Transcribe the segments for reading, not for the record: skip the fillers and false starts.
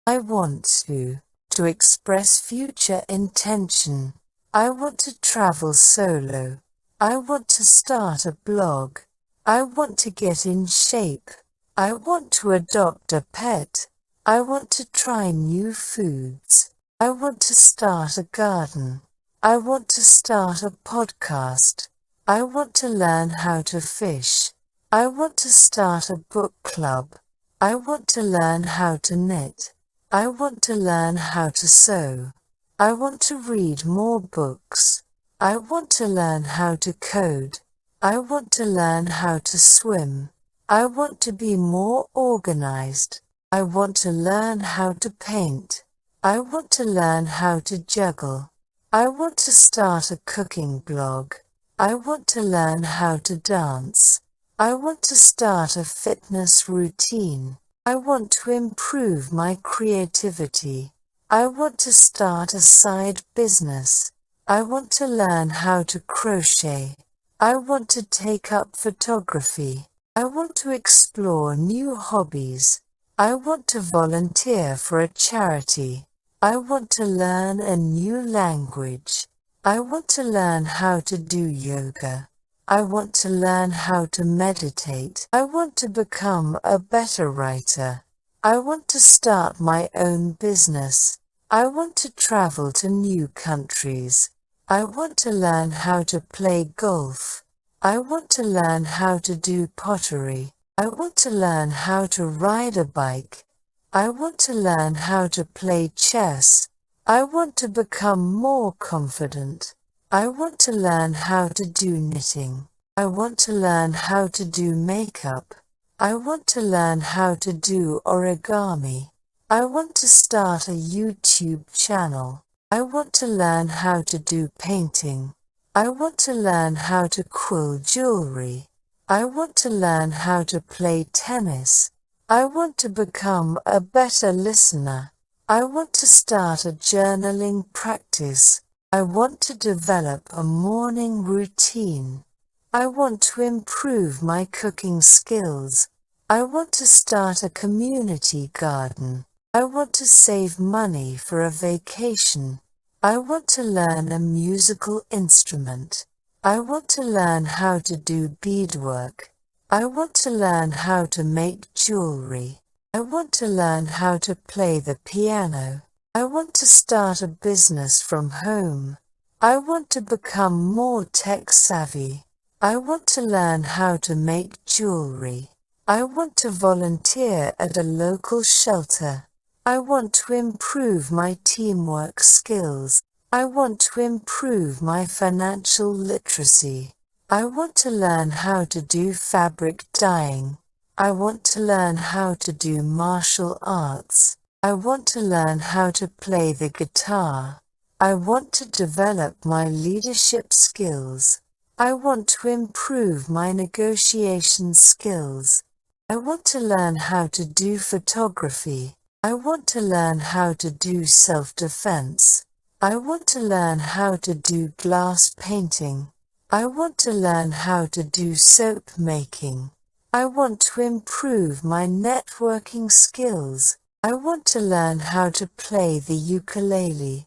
I want to express future intention. I want to travel solo. I want to start a blog. I want to get in shape. I want to adopt a pet. I want to try new foods. I want to start a garden. I want to start a podcast. I want to learn how to fish. I want to start a book club. I want to learn how to knit. I want to learn how to sew. I want to read more books. I want to learn how to code. I want to learn how to swim. I want to be more organized. I want to learn how to paint. I want to learn how to juggle. I want to start a cooking blog. I want to learn how to dance. I want to start a fitness routine. I want to improve my creativity. I want to start a side business. I want to learn how to crochet. I want to take up photography. I want to explore new hobbies. I want to volunteer for a charity. I want to learn a new language. I want to learn how to do yoga. I want to learn how to meditate. I want to become a better writer. I want to start my own business. I want to travel to new countries. I want to learn how to play golf. I want to learn how to do pottery. I want to learn how to ride a bike. I want to learn how to play chess. I want to become more confident. I want to learn how to do knitting. I want to learn how to do makeup. I want to learn how to do origami. I want to start a YouTube channel. I want to learn how to do painting. I want to learn how to quill jewelry. I want to learn how to play tennis. I want to become a better listener. I want to start a journaling practice. I want to develop a morning routine. I want to improve my cooking skills. I want to start a community garden. I want to save money for a vacation. I want to learn a musical instrument. I want to learn how to do beadwork. I want to learn how to make jewelry. I want to learn how to play the piano. I want to start a business from home. I want to become more tech-savvy. I want to learn how to make jewelry. I want to volunteer at a local shelter. I want to improve my teamwork skills. I want to improve my financial literacy. I want to learn how to do fabric dyeing. I want to learn how to do martial arts. I want to learn how to play the guitar. I want to develop my leadership skills. I want to improve my negotiation skills. I want to learn how to do photography. I want to learn how to do self-defense. I want to learn how to do glass painting. I want to learn how to do soap making. I want to improve my networking skills. I want to learn how to play the ukulele.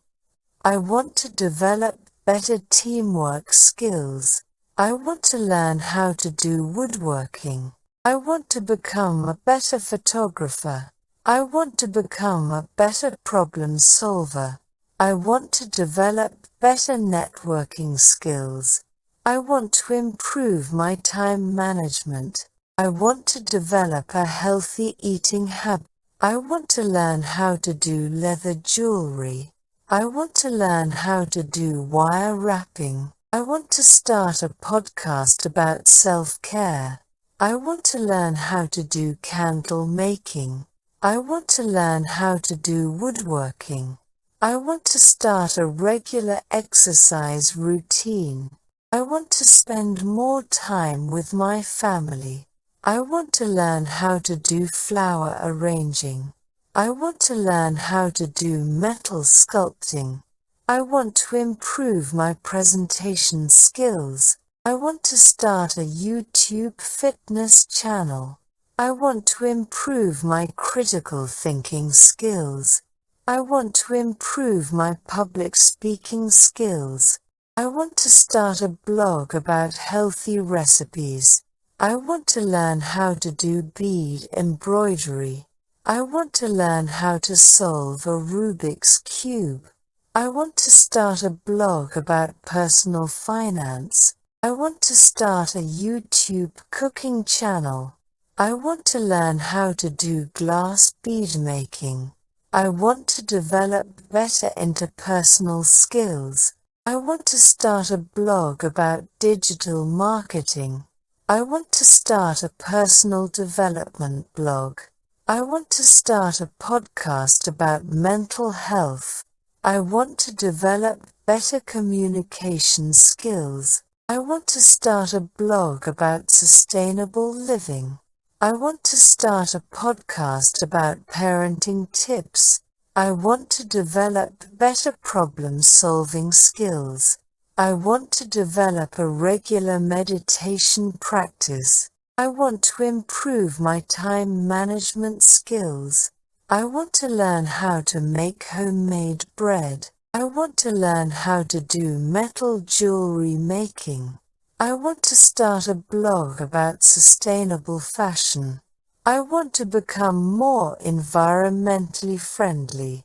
I want to develop better teamwork skills. I want to learn how to do woodworking. I want to become a better photographer. I want to become a better problem solver. I want to develop better networking skills. I want to improve my time management. I want to develop a healthy eating habit. I want to learn how to do leather jewelry. I want to learn how to do wire wrapping. I want to start a podcast about self-care. I want to learn how to do candle making. I want to learn how to do woodworking. I want to start a regular exercise routine. I want to spend more time with my family. I want to learn how to do flower arranging. I want to learn how to do metal sculpting. I want to improve my presentation skills. I want to start a YouTube fitness channel. I want to improve my critical thinking skills. I want to improve my public speaking skills. I want to start a blog about healthy recipes. I want to learn how to do bead embroidery. I want to learn how to solve a Rubik's Cube. I want to start a blog about personal finance. I want to start a YouTube cooking channel. I want to learn how to do glass bead making. I want to develop better interpersonal skills. I want to start a blog about digital marketing. I want to start a personal development blog. I want to start a podcast about mental health. I want to develop better communication skills. I want to start a blog about sustainable living. I want to start a podcast about parenting tips. I want to develop better problem-solving skills. I want to develop a regular meditation practice. I want to improve my time management skills. I want to learn how to make homemade bread. I want to learn how to do metal jewelry making. I want to start a blog about sustainable fashion. I want to become more environmentally friendly.